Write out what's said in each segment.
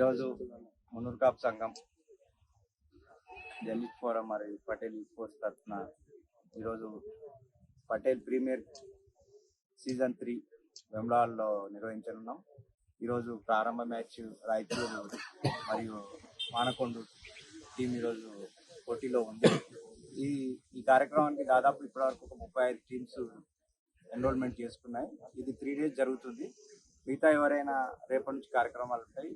ఈరోజు మున్నూరు కాపు సంఘం journalist forum మరియు పటేల్ స్పోర్ట్స్ తరఫున ఈరోజు పటేల్ ప్రీమియర్ సీజన్ 3 వెమ్లాడ్లో నిర్వహించనున్నాం. ఈరోజు ప్రారంభ మ్యాచ్ రాయచూరు మరియు మానకొండ టీం ఈరోజు పోటీలో ఉంది. ఈ కార్యక్రమానికి దాదాపు ఇప్పటివరకు ఒక 35 టీమ్స్ ఎన్రోల్మెంట్ చేసుకున్నాయి. ఇది 3 days జరుగుతుంది. మిగతా ఎవరైనా రేపటి నుంచి కార్యక్రమాలు ఉంటాయి.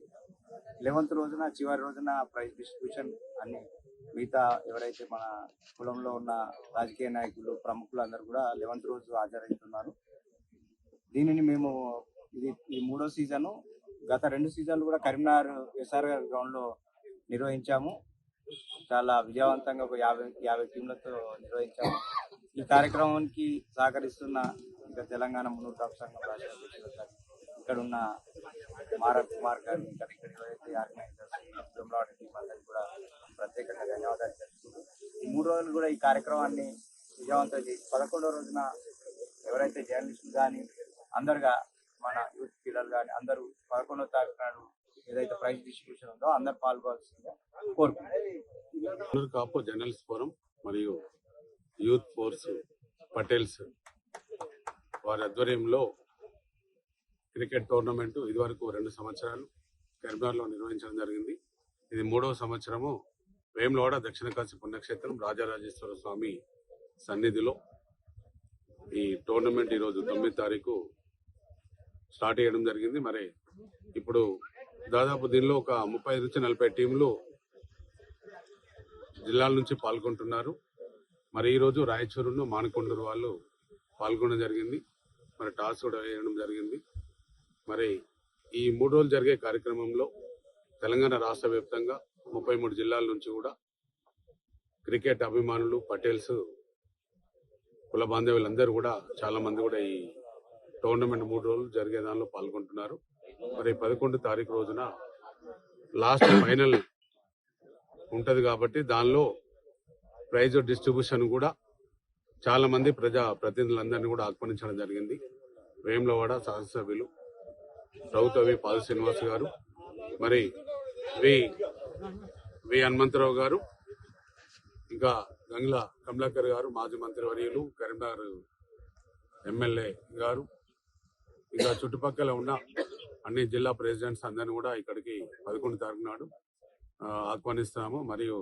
11th రోజున చివరి రోజున ప్రైజ్ డిస్ట్రిబ్యూషన్ అన్ని మిగతా ఎవరైతే మన కులంలో ఉన్న రాజకీయ నాయకులు ప్రముఖులు అందరూ కూడా 11th రోజు హాజరవుతున్నారు. దీనిని మేము ఈ 3వ సీజను. గత 2 సీజన్లు కూడా కరీంనగర్ ఎస్ఆర్ గ్రౌండ్ లో నిర్వహించాము. చాలా విజయవంతంగా ఒక 50 టీంలతో నిర్వహించాము. ఈ కార్యక్రమానికి సహకరిస్తున్న ఇంకా తెలంగాణ మున్నూరు కాపు సంఘం రాష్ట్ర అధ్యక్షులు ఇక్కడ ఉన్న మారక్ కుమార్ గారిని ఇక్కడ ఎవరైతే ఆర్గనైజర్స్ వెమ్లాడ్ టీం అందరికీ కూడా ప్రత్యేకంగా ధన్యవాదాలు తెలుపుతూ ఈ 3 రోజులు కూడా ఈ కార్యక్రమాన్ని విజయవంతం చేసి 11వ రోజున ఎవరైతే జర్నలిస్టులు కానీ అందరుగా మన యూత్ పిల్లలు కానీ అందరూ 11వ తారీఖు నాడు ఏదైతే ప్రైజ్ డిస్ట్రిబ్యూషన్ ఉందో అందరు పాల్గొనాల్సిందిగా కోరుకుంటున్నాం. మున్నూరు కాపు జర్నలిస్ట్ ఫోరం మరియు యూత్ ఫోర్స్ పటేల్స్ వారి ఆధ్వర్యంలో క్రికెట్ టోర్నమెంటు ఇదివరకు 2 సంవత్సరాలు కరీంనగర్లో నిర్వహించడం జరిగింది. ఇది 3వ సంవత్సరము వేములవాడ దక్షిణ కాశీ పుణ్యక్షేత్రం రాజరాజేశ్వర స్వామి సన్నిధిలో ఈ టోర్నమెంట్ ఈరోజు 9వ తారీఖు స్టార్ట్ చేయడం జరిగింది. మరి ఇప్పుడు దాదాపు దీనిలో ఒక 35 నుంచి 40 టీంలు జిల్లాల నుంచి పాల్గొంటున్నారు. మరి ఈరోజు రాయచూరును మానకొండూరు వాళ్ళు పాల్గొనడం జరిగింది. మరి టాస్ కూడా వేయడం జరిగింది. మరి ఈ 3 రోజులు జరిగే కార్యక్రమంలో తెలంగాణ రాష్ట్ర వ్యాప్తంగా 33 జిల్లాల నుంచి కూడా క్రికెట్ అభిమానులు పటేల్స్ కుల బాంధవ్యులందరూ కూడా చాలా మంది కూడా ఈ టోర్నమెంట్ 3 రోజులు జరిగే దానిలో పాల్గొంటున్నారు. మరి 11వ తారీఖు రోజున లాస్ట్ ఫైనల్ ఉంటది కాబట్టి దానిలో ప్రైజ్ డిస్ట్రిబ్యూషన్ కూడా చాలా మంది ప్రజా ప్రతినిధులందరినీ కూడా ఆహ్వానించడం జరిగింది. వేములవాడ శాసనసభ్యులు రౌతవి పాల్ శ్రీనివాస్ గారు, మరి వి హనుమంతరావు గారు, ఇంకా గంగ్ల కమలాకర్ గారు మాజీ మంత్రివర్యులు, కరీంనగర్ ఎమ్మెల్యే గారు, ఇంకా చుట్టుపక్కల ఉన్న అన్ని జిల్లా ప్రెసిడెంట్స్ అందరినీ కూడా ఇక్కడికి 11వ తారీఖు నాడు ఆహ్వానిస్తున్నాము. మరియు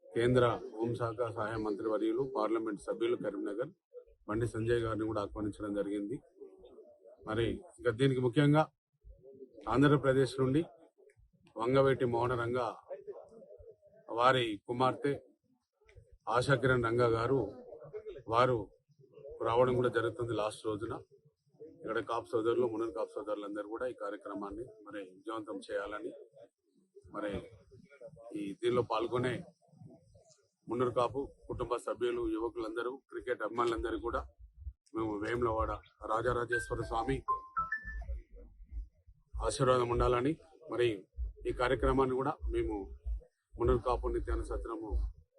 కేంద్ర హోంశాఖ సహాయ మంత్రివర్యులు పార్లమెంట్ సభ్యులు కరీంనగర్ బండి సంజయ్ గారిని కూడా ఆహ్వానించడం జరిగింది. మరి ఇంకా దీనికి ముఖ్యంగా ఆంధ్రప్రదేశ్ నుండి వంగవేటి మోహనరంగ వారి కుమార్తె ఆశాకిరణ్ రంగా గారు వారు రావడం కూడా జరుగుతుంది. లాస్ట్ రోజున ఇక్కడ కాపు సోదరులు మున్నూరు కాపు సోదరులందరూ కూడా ఈ కార్యక్రమాన్ని మరి విజయవంతం చేయాలని మరి ఈ దీనిలో పాల్గొనే మున్నూరు కాపు కుటుంబ సభ్యులు యువకులందరూ క్రికెట్ అభిమానులందరూ కూడా మేము వేములవాడ రాజరాజేశ్వర స్వామి ఆశీర్వాదం ఉండాలని మరి ఈ కార్యక్రమాన్ని కూడా మేము మున్నూరు కాపు నిత్యాన సత్రము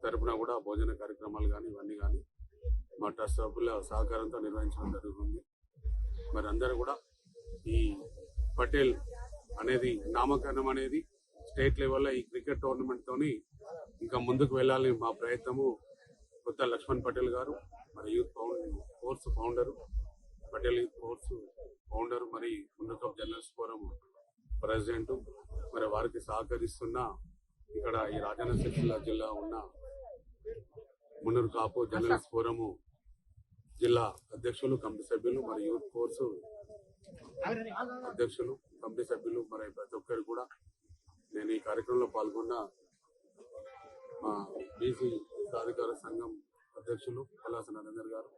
తరపున కూడా భోజన కార్యక్రమాలు కానీ ఇవన్నీ కానీ మా ట్రస్ట్ సభ్యుల సహకారంతో నిర్వహించడం జరుగుతుంది. మరి అందరూ కూడా ఈ పటేల్ అనేది నామకరణం అనేది స్టేట్ లెవెల్లో ఈ క్రికెట్ టోర్నమెంట్ తోని ఇంకా ముందుకు వెళ్ళాలని మా ప్రయత్నము. కొత్త లక్ష్మణ్ పటేల్ గారు మరి youth force founder, Patel youth force founder, మరి Munnuru Kapu journalist forum president, మరి వారికి సహకరిస్తున్న ఇక్కడ ఈ రాజన్న సిరిసిల్ల జిల్లా ఉన్న మున్నూరు కాపు జర్నలిస్ట్ ఫోరము జిల్లా అధ్యక్షులు, కమిటీ సభ్యులు, మరి యూత్ ఫోర్స్ అధ్యక్షులు, కమిటీ సభ్యులు, మరి ప్రతి ఒక్కరు కూడా నేను ఈ కార్యక్రమంలో పాల్గొన్న మా బీసీ సాధికార సంఘం అధ్యక్షులు పలాస నరేందర్ గారు,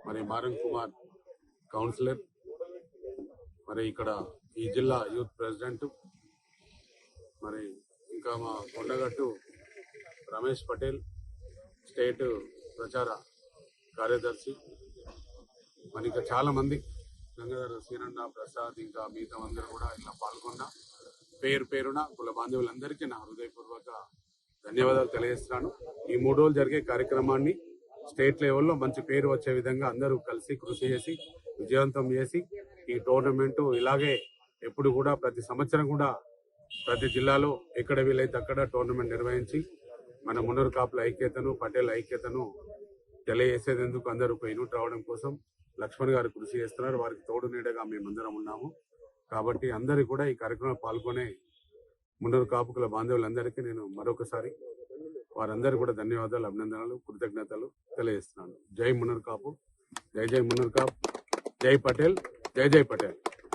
మరి మారం కుమార్ కౌన్సిలర్, మరి ఇక్కడ ఈ జిల్లా యూత్ ప్రెసిడెంట్, మరి ఇంకా మా కొండగట్టు రమేష్ పటేల్ స్టేట్ ప్రచార కార్యదర్శి, మరి ఇంకా చాలా మంది గంగాధర శ్రీరన్న ప్రసాద్ ఇంకా మిగతా అందరూ కూడా ఇలా పాల్గొన్న పేరు పేరున కుల బాంధవులందరికీ నా హృదయపూర్వక ధన్యవాదాలు తెలియజేస్తున్నాను. ఈ 3 రోజులు జరిగే కార్యక్రమాన్ని స్టేట్ లెవెల్లో మంచి పేరు వచ్చే విధంగా అందరూ కలిసి కృషి చేసి విజయవంతం చేసి ఈ టోర్నమెంటు ఇలాగే ఎప్పుడు కూడా ప్రతి సంవత్సరం కూడా ప్రతి జిల్లాలో ఎక్కడ వీలైతే అక్కడ టోర్నమెంట్ నిర్వహించి మన మున్నూరు కాపుల ఐక్యతను పటేల్ ఐక్యతను తెలియజేసేందుకు అందరూ యూనిట్ రావడం కోసం లక్ష్మణ్ గారు కృషి చేస్తున్నారు. వారికి తోడు నీడగా మేమందరం ఉన్నాము. కాబట్టి అందరూ కూడా ఈ కార్యక్రమంలో పాల్గొనే మున్నూరు కాపుకుల బాంధవులందరికీ నేను మరొకసారి వారందరూ కూడా ధన్యవాదాలు, అభినందనలు, కృతజ్ఞతలు తెలియజేస్తున్నాను. జై మున్నూరు కాపు, జై జై మున్నూరు కాపు, జై పటేల్, జై జై పటేల్.